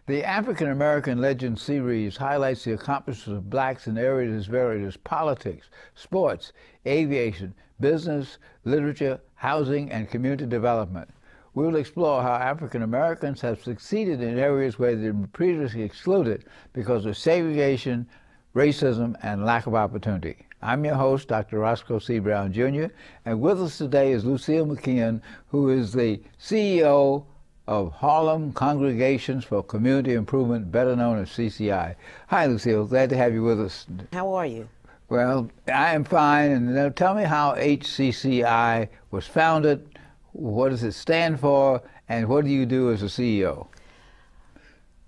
The African American Legend series highlights the accomplishments of blacks in areas as varied as politics, sports, aviation, business, literature, housing, and community development. We will explore how African Americans have succeeded in areas where they were previously excluded because of segregation, racism, and lack of opportunity. I'm your host, Dr. Roscoe C. Brown, Jr., and with us today is Lucille McEwen, who is the CEO of Harlem Congregations for Community Improvement, better known as H.C.C.I. Hi, Lucille. Glad to have you with us. How are you? Well, I am fine. And now tell me how H.C.C.I was founded, what does it stand for, and what do you do as a CEO?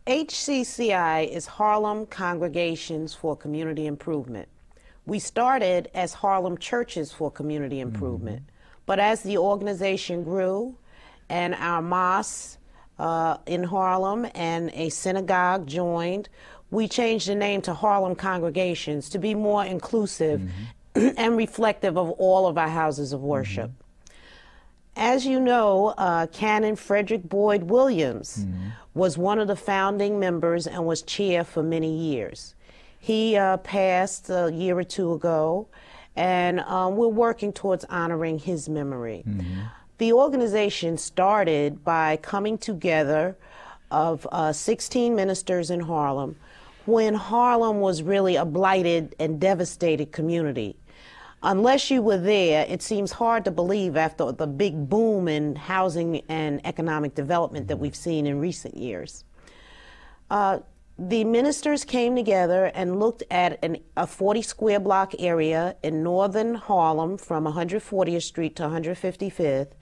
H.C.C.I is Harlem Congregations for Community Improvement. We started as Harlem Churches for Community Improvement, but as the organization grew and our mosque in Harlem and a synagogue joined, we changed the name to Harlem Congregations to be more inclusive and reflective of all of our houses of worship. As you know, Canon Frederick Boyd Williams was one of the founding members and was chair for many years. He passed a year or two ago, and we're working towards honoring his memory. The organization started by coming together of 16 ministers in Harlem when Harlem was really a blighted and devastated community. Unless you were there, it seems hard to believe after the big boom in housing and economic development that we've seen in recent years. The ministers came together and looked at a 40 square block area in northern Harlem from 140th Street to 155th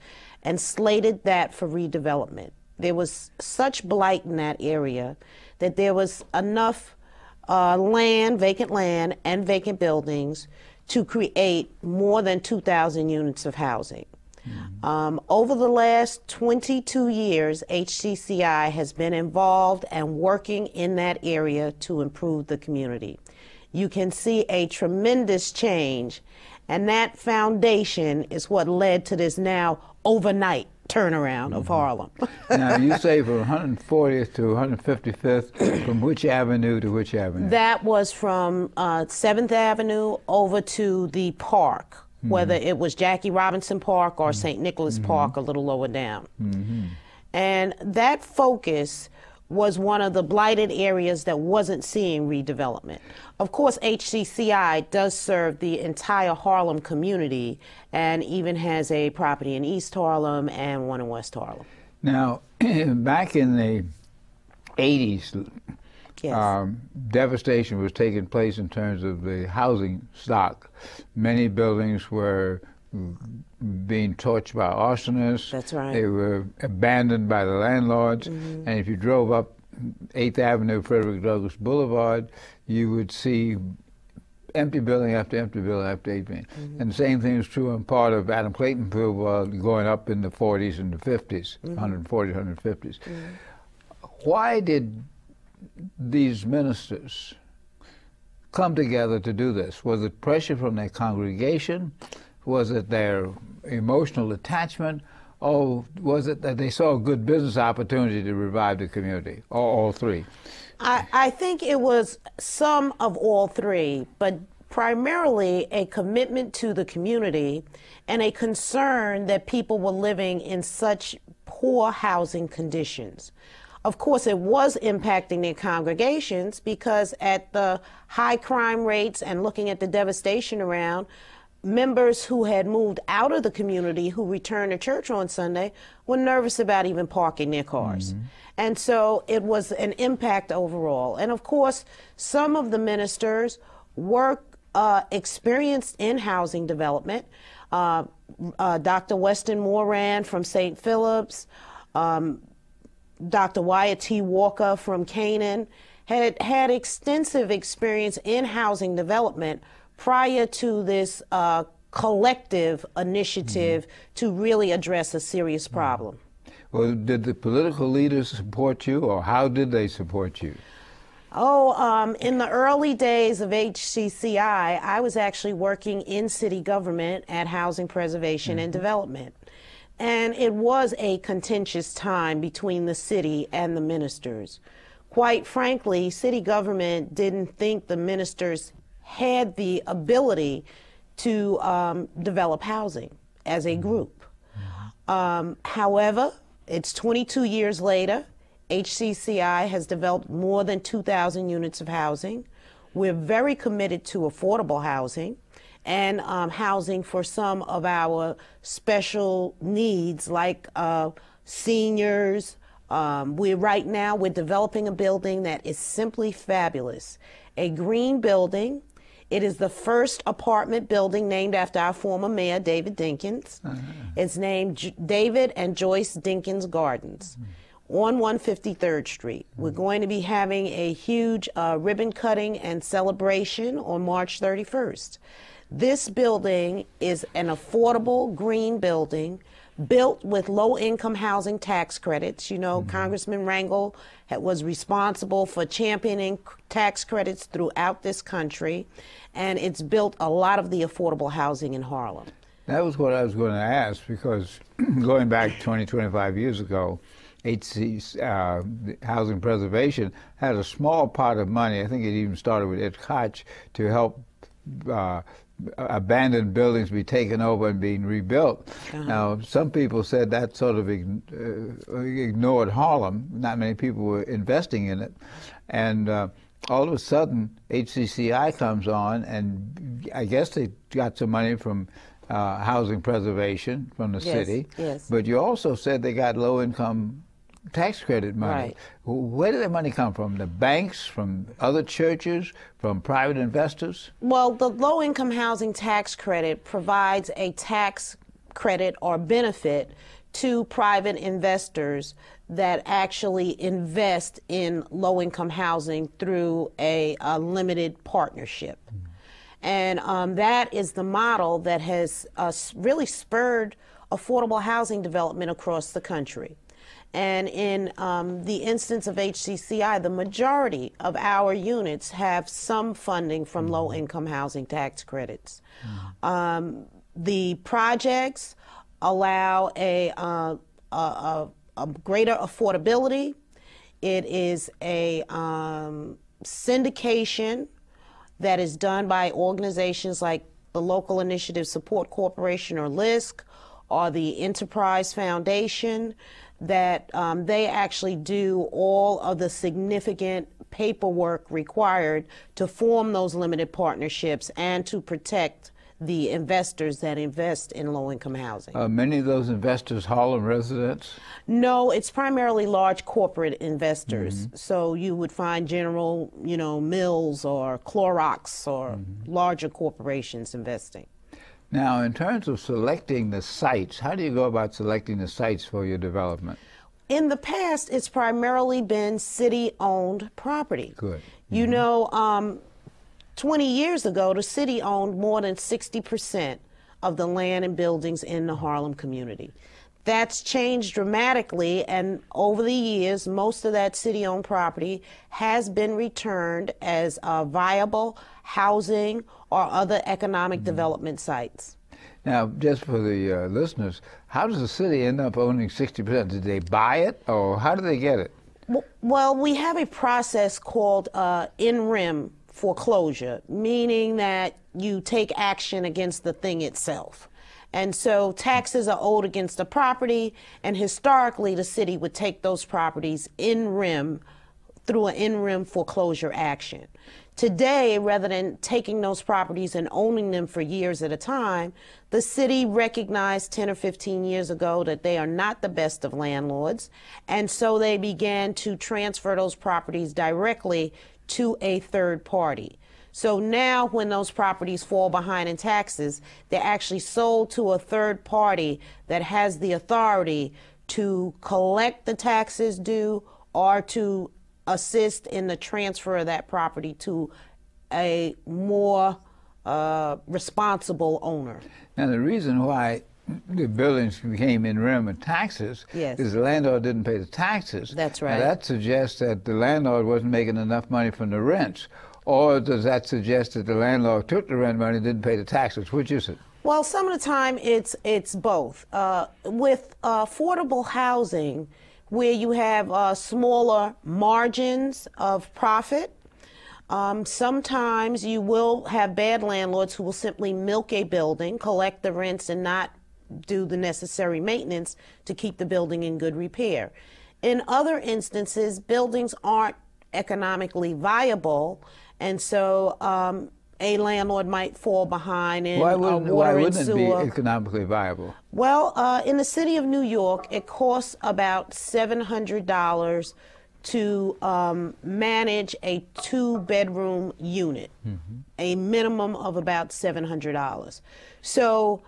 and slated that for redevelopment. There was such blight in that area that there was enough vacant land and vacant buildings to create more than 2,000 units of housing. Over the last 22 years, H.C.C.I has been involved and working in that area to improve the community. You can see a tremendous change, and that foundation is what led to this now overnight turnaround of Harlem. Now, you say from 140th to 155th, from which avenue to which avenue? That was from 7th Avenue over to the park, whether it was Jackie Robinson Park or St. Nicholas Park a little lower down. And that focus was one of the blighted areas that wasn't seeing redevelopment. Of course, H.C.C.I does serve the entire Harlem community and even has a property in East Harlem and one in West Harlem. Now, back in the 80s, devastation was taking place in terms of the housing stock. Many buildings were being torched by arsonists. That's right. They were abandoned by the landlords. And if you drove up 8th Avenue, Frederick Douglass Boulevard, you would see empty building after empty building after 8th Avenue. And the same thing is true on part of Adam Clayton Boulevard going up in the 40s and the 50s, 140s, 150s. Why did these ministers come together to do this? Was it pressure from their congregation? Was it their emotional attachment? Or was it that they saw a good business opportunity to revive the community? Or all three? I think it was some of all three, but primarily a commitment to the community and a concern that people were living in such poor housing conditions. Of course, it was impacting their congregations because at the high crime rates and looking at the devastation around, members who had moved out of the community who returned to church on Sunday were nervous about even parking their cars. And so it was an impact overall. And of course, some of the ministers were experienced in housing development. Dr. Weston Moran from St. Philip's, Dr. Wyatt T. Walker from Canaan had extensive experience in housing development prior to this collective initiative to really address a serious problem. Well, did the political leaders support you, or how did they support you? In the early days of H.C.C.I, I was actually working in city government at Housing Preservation and Development. And it was a contentious time between the city and the ministers. quite frankly, city government didn't think the ministers had the ability to develop housing as a group. However, it's 22 years later. H.C.C.I has developed more than 2,000 units of housing. We're very committed to affordable housing and housing for some of our special needs like seniors. Right now we're developing a building that is simply fabulous. A green building. It is the first apartment building named after our former mayor, David Dinkins. It's named David and Joyce Dinkins Gardens on 153rd Street. We're going to be having a huge ribbon cutting and celebration on March 31st. This building is an affordable green building built with low-income housing tax credits. You know, Congressman Rangel was responsible for championing tax credits throughout this country, and it's built a lot of the affordable housing in Harlem. That was what I was going to ask, because going back 20, 25 years ago, Housing Preservation had a small pot of money. I think it even started with Ed Koch to help abandoned buildings be taken over and being rebuilt. Now, some people said that sort of ignored Harlem. Not many people were investing in it. And all of a sudden, H.C.C.I comes on, and I guess they got some money from housing preservation from the city. Yes. But you also said they got low-income tax credit money. Right. Where did that money come from? The banks, from other churches, from private investors? Well, the low-income housing tax credit provides a tax credit or benefit to private investors that actually invest in low-income housing through a limited partnership. And that is the model that has really spurred affordable housing development across the country. And in the instance of H.C.C.I, the majority of our units have some funding from low-income housing tax credits. The projects allow a greater affordability. It is a syndication that is done by organizations like the Local Initiative Support Corporation, or LISC, or the Enterprise Foundation, that they actually do all of the significant paperwork required to form those limited partnerships and to protect the investors that invest in low-income housing. Many of those investors Harlem residents? No, it's primarily large corporate investors. So you would find General, Mills or Clorox or larger corporations investing. Now, in terms of selecting the sites, how do you go about selecting the sites for your development? In the past, it's primarily been city-owned property. Good. You know, 20 years ago, the city owned more than 60% of the land and buildings in the Harlem community. That's changed dramatically, and over the years, most of that city-owned property has been returned as viable housing or other economic development sites. Now, just for the listeners, how does the city end up owning 60%? Did they buy it, or how did they get it? Well, we have a process called in rem foreclosure, meaning that you take action against the thing itself. And so taxes are owed against the property, and historically the city would take those properties in rem through an in rem foreclosure action. Today, rather than taking those properties and owning them for years at a time, the city recognized 10 or 15 years ago that they are not the best of landlords, and so they began to transfer those properties directly to a third party. So now when those properties fall behind in taxes, they're actually sold to a third party that has the authority to collect the taxes due or to assist in the transfer of that property to a more responsible owner. Now, the reason why the buildings became in rem with taxes is the landlord didn't pay the taxes. That's right. Now, that suggests that the landlord wasn't making enough money from the rents. Or does that suggest that the landlord took the rent money and didn't pay the taxes? Which is it? Well, some of the time it's both. With affordable housing, where you have smaller margins of profit. Sometimes you will have bad landlords who will simply milk a building, collect the rents, and not do the necessary maintenance to keep the building in good repair. In other instances, buildings aren't economically viable, and so a landlord might fall behind in water and sewer. Why wouldn't it be economically viable? Well, in the city of New York, it costs about $700 to manage a 2-bedroom unit, a minimum of about $700. So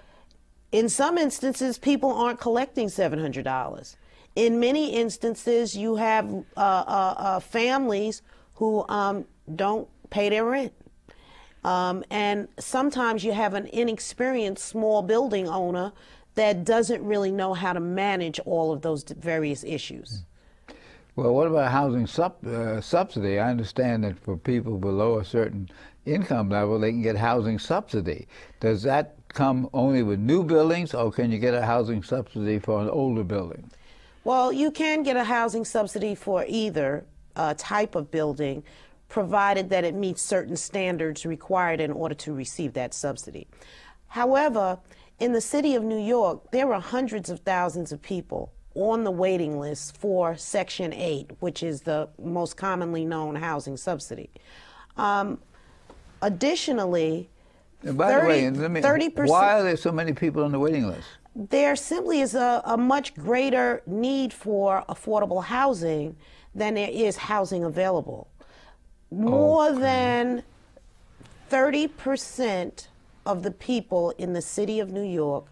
in some instances, people aren't collecting $700. In many instances, you have families who don't pay their rent. And sometimes you have an inexperienced small building owner that doesn't really know how to manage all of those various issues. Well, what about housing subsidy? I understand that for people below a certain income level, they can get housing subsidy. Does that come only with new buildings, or can you get a housing subsidy for an older building? Well, you can get a housing subsidy for either type of building, provided that it meets certain standards required in order to receive that subsidy. However, in the city of New York, there are hundreds of thousands of people on the waiting list for Section 8, which is the most commonly known housing subsidy. Additionally, and by the way, 30%. Why are there so many people on the waiting list? There simply is a much greater need for affordable housing than there is housing available. More than 30% of the people in the city of New York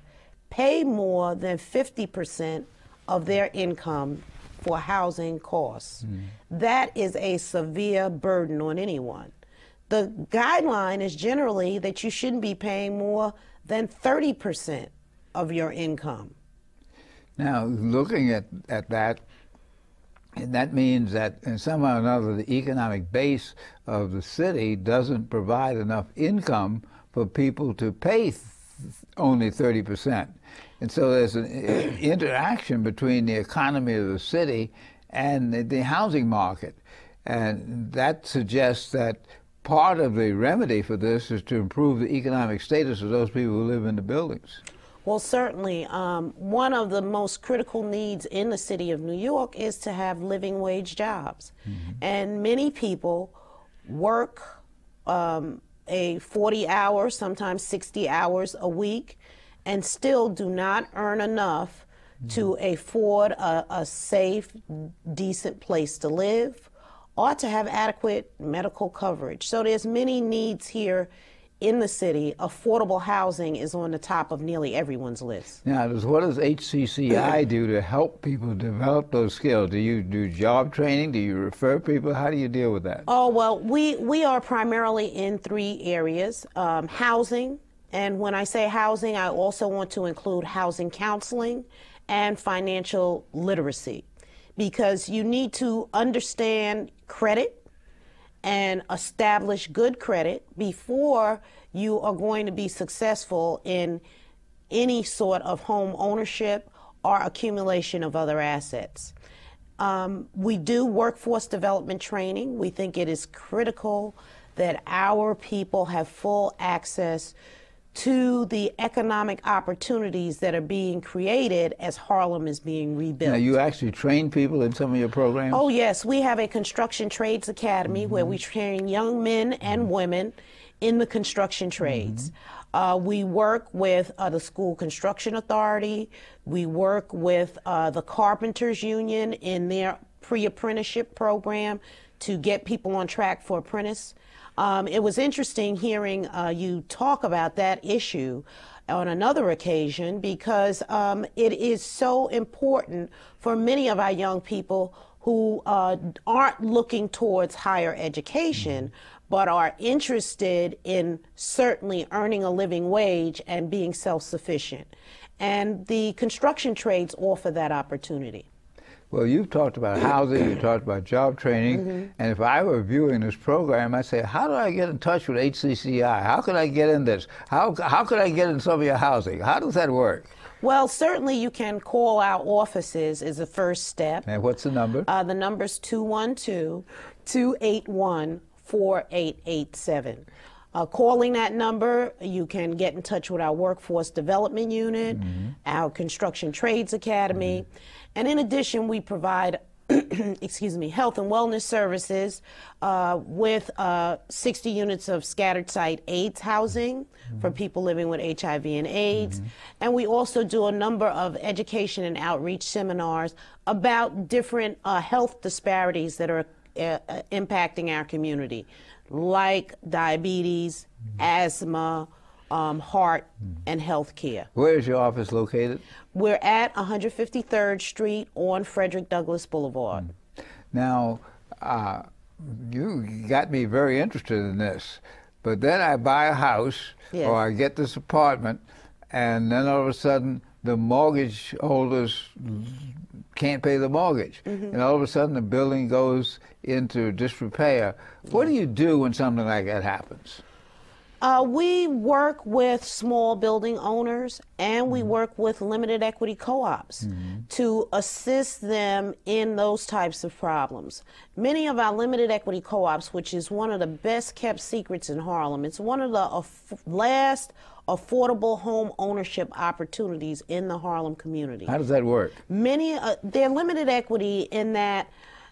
pay more than 50% of their income for housing costs. That is a severe burden on anyone. The guideline is generally that you shouldn't be paying more than 30% of your income. Now, looking at that, and that means that in somehow or another the economic base of the city doesn't provide enough income for people to pay only 30%. And so there's an interaction between the economy of the city and the housing market. And that suggests that part of the remedy for this is to improve the economic status of those people who live in the buildings. Well, certainly, one of the most critical needs in the city of New York is to have living wage jobs. And many people work a 40-hour, sometimes 60 hours a week, and still do not earn enough to afford a safe, decent place to live or to have adequate medical coverage. So there's many needs here in the city. Affordable housing is on the top of nearly everyone's list. Now, what does H.C.C.I do to help people develop those skills? Do you do job training? Do you refer people? How do you deal with that? Oh, well, we are primarily in 3 areas. Housing, and when I say housing, I also want to include housing counseling and financial literacy, because you need to understand credit and establish good credit before you are going to be successful in any sort of home ownership or accumulation of other assets. We do workforce development training. We think it is critical that our people have full access to the economic opportunities that are being created as Harlem is being rebuilt. Now, you actually train people in some of your programs? Oh, yes. We have a construction trades academy where we train young men and women in the construction trades. We work with the School Construction Authority. We work with the Carpenters Union in their pre-apprenticeship program to get people on track for apprentice. It was interesting hearing you talk about that issue on another occasion, because it is so important for many of our young people who aren't looking towards higher education, but are interested in certainly earning a living wage and being self-sufficient. And the construction trades offer that opportunity. Well, you've talked about housing, you talked about job training, and if I were viewing this program, I'd say, how do I get in touch with H.C.C.I? How could I get in this? How could I get in some of your housing? How does that work? Well, certainly you can call our offices is the first step. And what's the number? The number's 212-281-4887. Calling that number, you can get in touch with our Workforce Development Unit, our Construction Trades Academy, and in addition, we provide excuse me, health and wellness services with 60 units of scattered site AIDS housing for people living with HIV and AIDS. And we also do a number of education and outreach seminars about different health disparities that are impacting our community, like diabetes, asthma, heart, and health care. Where is your office located? We're at 153rd Street on Frederick Douglass Boulevard. Now, you got me very interested in this, but then I buy a house, Yes. or I get this apartment, and then all of a sudden the mortgage holders can't pay the mortgage. And all of a sudden the building goes into disrepair. What do you do when something like that happens? We work with small building owners and we work with limited equity co-ops to assist them in those types of problems. Many of our limited equity co-ops, which is one of the best kept secrets in Harlem, it's one of the last affordable home ownership opportunities in the Harlem community. How does that work? They're limited equity in that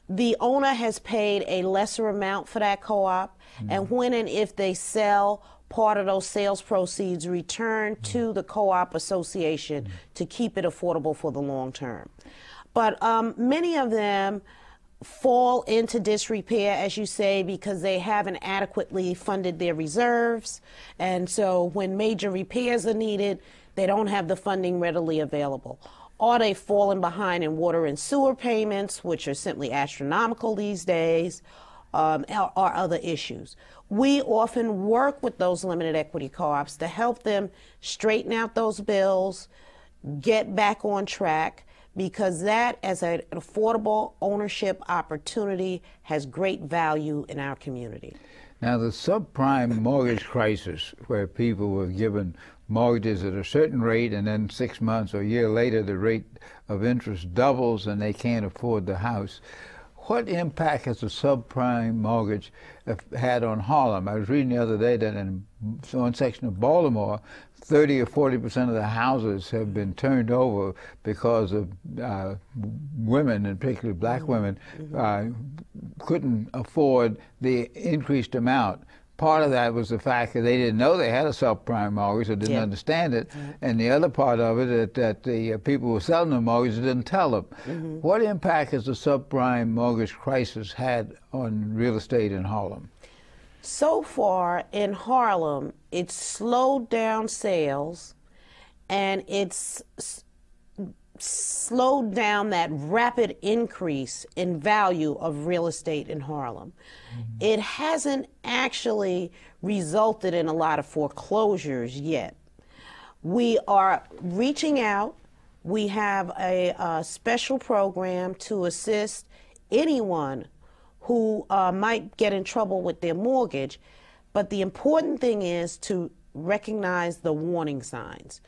the owner has paid a lesser amount for that co-op, and when and if they sell, part of those sales proceeds return to the co-op association to keep it affordable for the long term. But many of them fall into disrepair, as you say, because they haven't adequately funded their reserves. And so when major repairs are needed, they don't have the funding readily available. Or they've fallen behind in water and sewer payments, which are simply astronomical these days, or other issues. We often work with those limited equity co-ops to help them straighten out those bills, get back on track, because that, as an affordable ownership opportunity, has great value in our community. Now, the subprime mortgage crisis, where people were given mortgages at a certain rate and then 6 months or a year later the rate of interest doubles and they can't afford the house. What impact has a subprime mortgage had on Harlem? I was reading the other day that in one section of Baltimore, 30 or 40% of the houses have been turned over because of women, and particularly black women, couldn't afford the increased amount. Part of that was the fact that they didn't know they had a subprime mortgage or didn't understand it, and the other part of it that the people who were selling the mortgage didn't tell them. What impact has the subprime mortgage crisis had on real estate in Harlem? So far in Harlem, it's slowed down sales, and it's slowed down that rapid increase in value of real estate in Harlem. It hasn't actually resulted in a lot of foreclosures yet. We are reaching out. We have a special program to assist anyone who might get in trouble with their mortgage, but the important thing is to recognize the warning signs.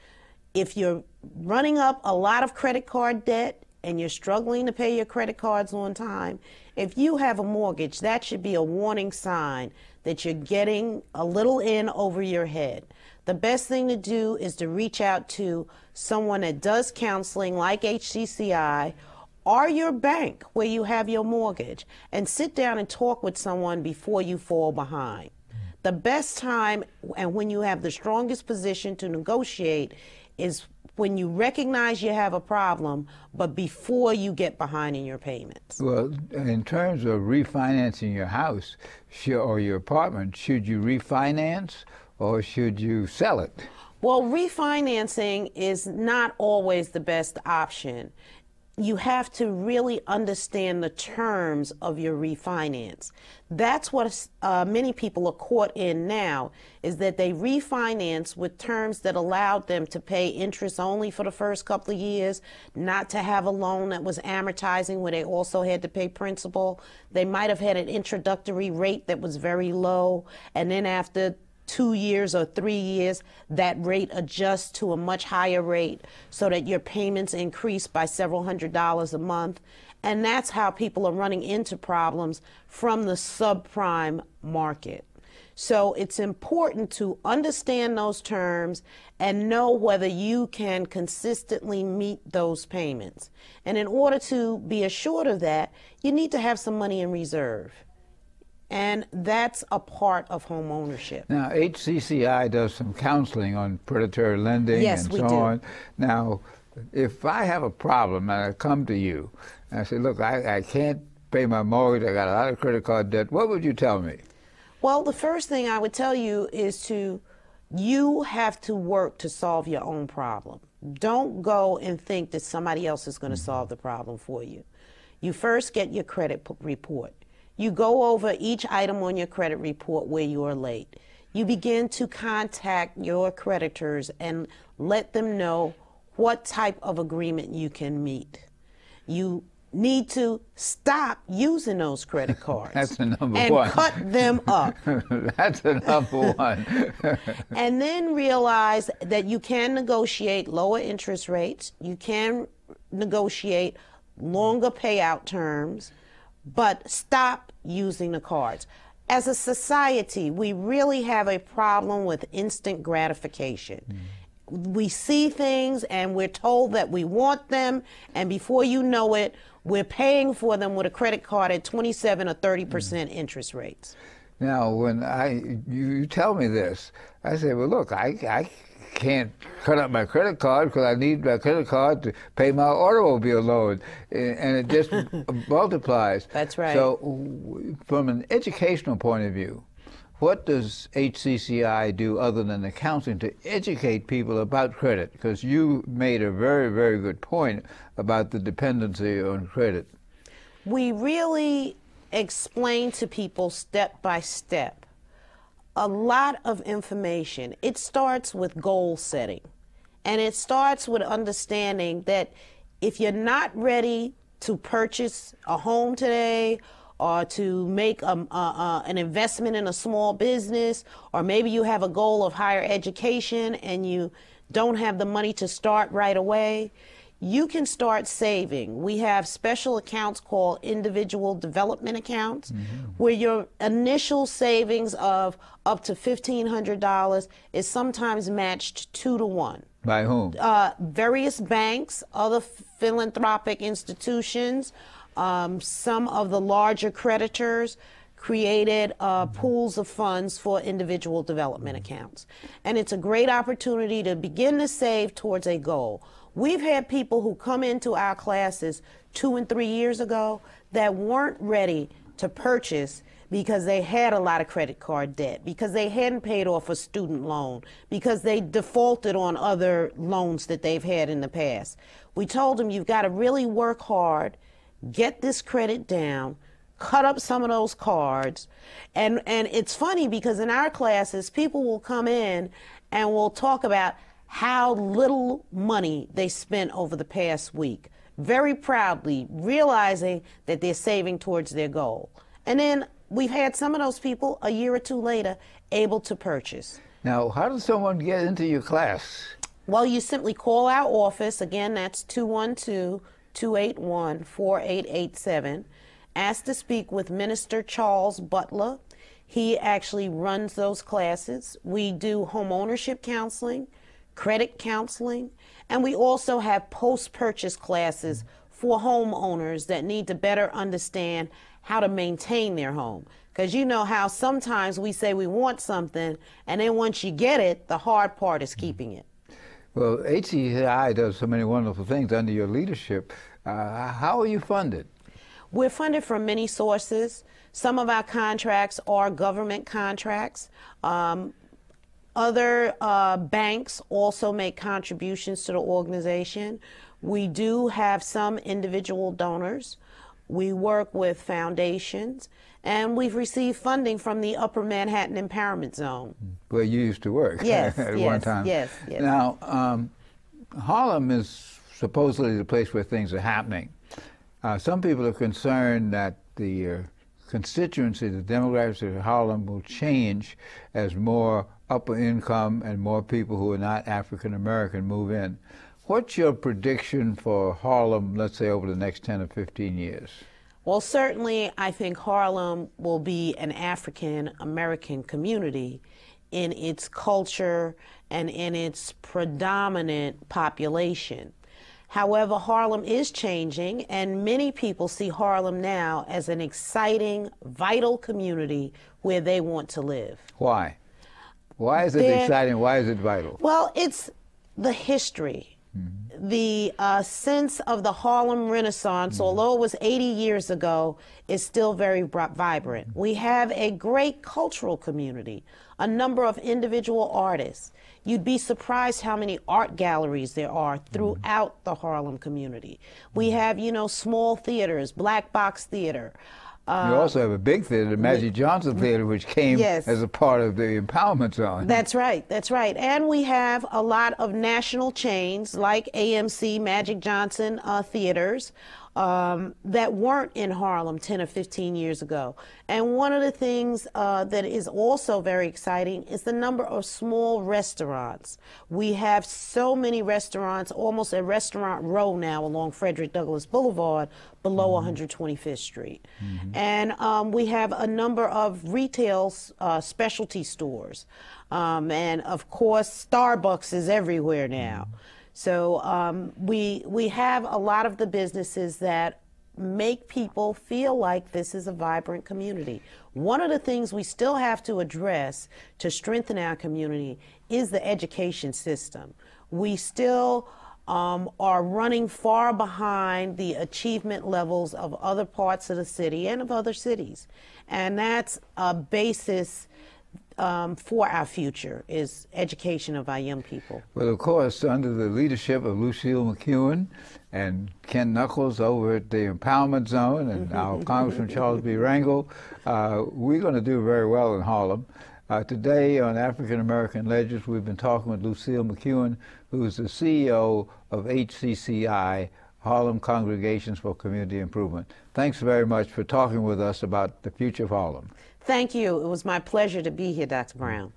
If you're running up a lot of credit card debt and you're struggling to pay your credit cards on time, if you have a mortgage, that should be a warning sign that you're getting a little in over your head. The best thing to do is to reach out to someone that does counseling like H.C.C.I. or your bank where you have your mortgage, and sit down and talk with someone before you fall behind. The best time and when you have the strongest position to negotiate is when you recognize you have a problem, but before you get behind in your payments. Well, in terms of refinancing your house or your apartment, should you refinance or should you sell it? Well, refinancing is not always the best option. You have to really understand the terms of your refinance. That's what many people are caught in now, is that they refinance with terms that allowed them to pay interest only for the first couple of years, not to have a loan that was amortizing where they also had to pay principal. They might have had an introductory rate that was very low, and then after 2 years or 3 years, that rate adjusts to a much higher rate so that your payments increase by several $100s a month. And that's how people are running into problems from the subprime market. So it's important to understand those terms and know whether you can consistently meet those payments. And in order to be assured of that, you need to have some money in reserve. And that's a part of home ownership. Now, H.C.C.I does some counseling on predatory lending and so on. Now, if I have a problem and I come to you and I say, look, I can't pay my mortgage, I got a lot of credit card debt, what would you tell me? Well, the first thing I would tell you is you have to work to solve your own problem. Don't go and think that somebody else is going to solve the problem for you. You first get your credit report. You go over each item on your credit report where you are late. You begin to contact your creditors and let them know what type of agreement you can meet. You need to stop using those credit cards. That's the number and one. Cut them up. That's the number one. And then realize that you can negotiate lower interest rates. You can negotiate longer payout terms, but stop using the cards. As a society, we really have a problem with instant gratification. We see things and we're told that we want them, and before you know it, we're paying for them with a credit card at 27 or 30% interest rates. Now, when you tell me this, I say, well, look, I can't cut up my credit card because I need my credit card to pay my automobile loan, and it just multiplies. That's right. So from an educational point of view, what does H.C.C.I do other than the counseling to educate people about credit? Because you made a very, very good point about the dependency on credit. We really explain to people step by step a lot of information. It starts with goal setting, and it starts with understanding that if you're not ready to purchase a home today, or to make an investment in a small business, or maybe you have a goal of higher education and you don't have the money to start right away, you can start saving. We have special accounts called individual development accounts, where your initial savings of up to $1,500 is sometimes matched 2 to 1. By whom? Various banks, other philanthropic institutions, some of the larger creditors created pools of funds for individual development accounts. And it's a great opportunity to begin to save towards a goal. We've had people who come into our classes 2 and 3 years ago that weren't ready to purchase because they had a lot of credit card debt, because they hadn't paid off a student loan, because they defaulted on other loans that they've had in the past. We told them, you've got to really work hard, get this credit down, cut up some of those cards. And it's funny because in our classes, people will come in and we'll talk about how little money they spent over the past week, very proudly realizing that they're saving towards their goal. And then we've had some of those people a year or 2 later able to purchase. Now, how does someone get into your class? Well, you simply call our office. Again, that's 212-281-4887. Ask to speak with Minister Charles Butler. He actually runs those classes. We do home ownership counseling, credit counseling, and we also have post-purchase classes for homeowners that need to better understand how to maintain their home. Because you know how sometimes we say we want something, and then once you get it, the hard part is keeping it. Well, H.C.C.I does so many wonderful things under your leadership. How are you funded? We're funded from many sources. Some of our contracts are government contracts. Other banks also make contributions to the organization. We do have some individual donors. We work with foundations, and we've received funding from the Upper Manhattan Empowerment Zone. Where you used to work yes, at yes, one time. Yes. Now, Harlem is supposedly the place where things are happening. Some people are concerned that the constituency, the demographics of Harlem will change as more upper income and more people who are not African American move in. What's your prediction for Harlem, let's say, over the next 10 or 15 years? Well, certainly I think Harlem will be an African American community in its culture and in its predominant population. However, Harlem is changing, and many people see Harlem now as an exciting, vital community where they want to live. Why? Why is it exciting? Why is it vital? Well, it's the history. The sense of the Harlem Renaissance, although it was 80 years ago, is still very vibrant. We have a great cultural community, a number of individual artists. You'd be surprised how many art galleries there are throughout the Harlem community. We have, you know, small theaters, black box theater. You also have a big theater, the Magic Johnson Theater, which came as a part of the empowerment zone. That's right, that's right. And we have a lot of national chains like AMC, Magic Johnson theaters that weren't in Harlem 10 or 15 years ago. And one of the things that is also very exciting is the number of small restaurants. We have so many restaurants, almost a restaurant row now along Frederick Douglass Boulevard below 125th Street. And we have a number of retail specialty stores. And of course, Starbucks is everywhere now. So we have a lot of the businesses that make people feel like this is a vibrant community. One of the things we still have to address to strengthen our community is the education system. We still are running far behind the achievement levels of other parts of the city and of other cities. And that's a basis for our future, is education of our young people. Well, of course, under the leadership of Lucille McEwen and Ken Knuckles over at the Empowerment Zone and our Congressman Charles B. Rangel, we're going to do very well in Harlem. Today on African American Legends, we've been talking with Lucille McEwen, who is the CEO of H.C.C.I, Harlem Congregations for Community Improvement. Thanks very much for talking with us about the future of Harlem. Thank you. It was my pleasure to be here, Dr. Brown.